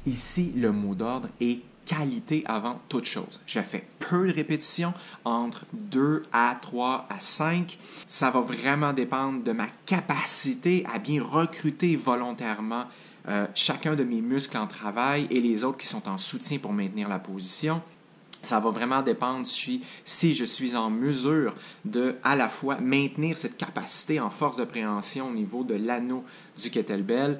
Ici, le mot d'ordre est qualité avant toute chose. Je fais peu de répétitions, entre 2 à 3 à 5. Ça va vraiment dépendre de ma capacité à bien recruter volontairement chacun de mes muscles en travail et les autres qui sont en soutien pour maintenir la position. Ça va vraiment dépendre si je suis en mesure de, à la fois, maintenir cette capacité en force de préhension au niveau de l'anneau du kettlebell.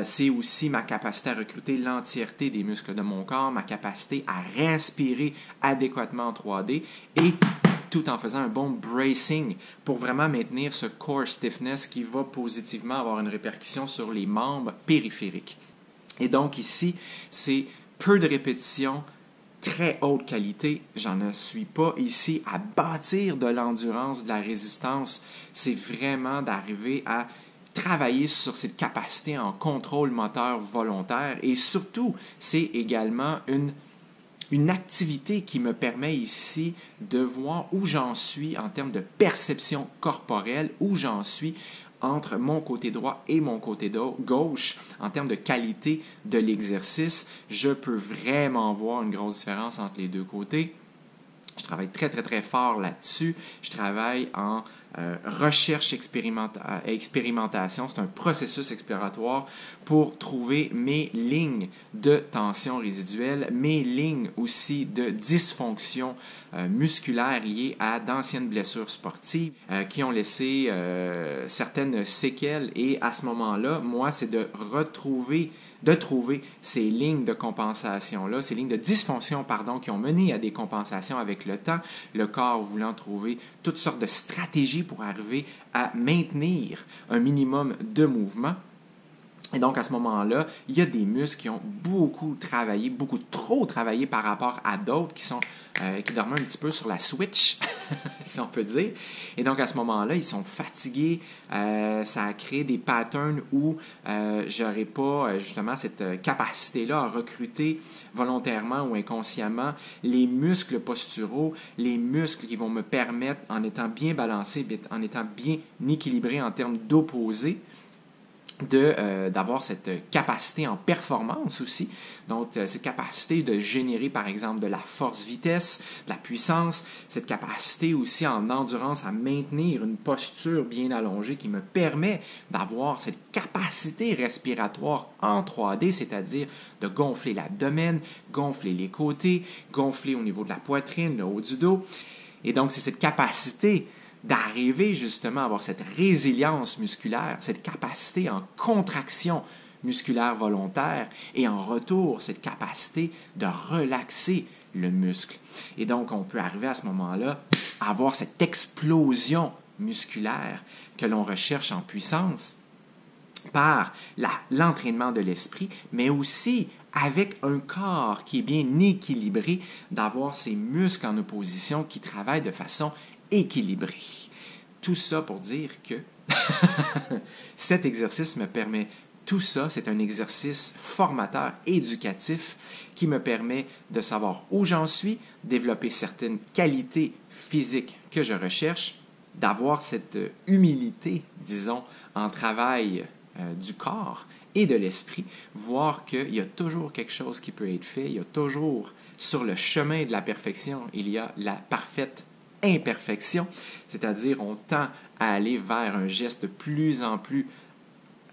C'est aussi ma capacité à recruter l'entièreté des muscles de mon corps, ma capacité à respirer adéquatement en 3D et tout en faisant un bon bracing pour vraiment maintenir ce core stiffness qui va positivement avoir une répercussion sur les membres périphériques. Et donc ici, c'est peu de répétitions, très haute qualité. J'en ne suis pas ici à bâtir de l'endurance, de la résistance. C'est vraiment d'arriver à travailler sur cette capacité en contrôle moteur volontaire et surtout, c'est également une activité qui me permet ici de voir où j'en suis en termes de perception corporelle, où j'en suis entre mon côté droit et mon côté gauche en termes de qualité de l'exercice. Je peux vraiment voir une grosse différence entre les deux côtés. Je travaille très, très, très fort là-dessus. Je travaille en recherche expérimentation. C'est un processus exploratoire pour trouver mes lignes de tension résiduelle, mes lignes aussi de dysfonction musculaire liées à d'anciennes blessures sportives qui ont laissé certaines séquelles. Et à ce moment-là, moi, c'est de trouver ces lignes de compensation-là, ces lignes de dysfonction, qui ont mené à des compensations avec le temps, le corps voulant trouver toutes sortes de stratégies pour arriver à maintenir un minimum de mouvement. Et donc, à ce moment-là, il y a des muscles qui ont beaucoup travaillé, beaucoup trop travaillé par rapport à d'autres qui dormaient un petit peu sur la switch, si on peut dire. Et donc, à ce moment-là, ils sont fatigués. Ça a créé des patterns où je n'aurais pas justement cette capacité-là à recruter volontairement ou inconsciemment les muscles posturaux, les muscles qui vont me permettre, en étant bien balancé, en étant bien équilibré en termes d'opposés, d'avoir cette capacité en performance aussi. Donc, cette capacité de générer, par exemple, de la force-vitesse, de la puissance, cette capacité aussi en endurance à maintenir une posture bien allongée qui me permet d'avoir cette capacité respiratoire en 3D, c'est-à-dire de gonfler l'abdomen, gonfler les côtés, gonfler au niveau de la poitrine, le haut du dos. Et donc, c'est cette capacité d'arriver justement à avoir cette résilience musculaire, cette capacité en contraction musculaire volontaire et en retour, cette capacité de relaxer le muscle. Et donc, on peut arriver à ce moment-là à avoir cette explosion musculaire que l'on recherche en puissance par l'entraînement de l'esprit, mais aussi avec un corps qui est bien équilibré, d'avoir ces muscles en opposition qui travaillent de façon équilibré. Tout ça pour dire que cet exercice me permet tout ça. C'est un exercice formateur, éducatif, qui me permet de savoir où j'en suis, développer certaines qualités physiques que je recherche, d'avoir cette humilité, disons, en travail du corps et de l'esprit, voir qu'il y a toujours quelque chose qui peut être fait, il y a toujours sur le chemin de la perfection, il y a la parfaite imperfection, c'est-à-dire on tend à aller vers un geste de plus en plus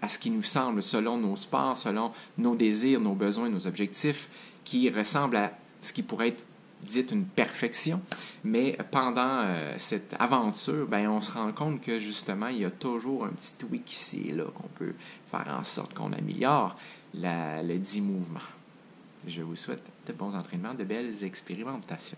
à ce qui nous semble, selon nos sports, selon nos désirs, nos besoins, nos objectifs, qui ressemble à ce qui pourrait être dit une perfection. Mais pendant cette aventure, on se rend compte que justement, il y a toujours un petit tweak ici et là qu'on peut faire en sorte qu'on améliore le dit mouvement. Je vous souhaite de bons entraînements, de belles expérimentations.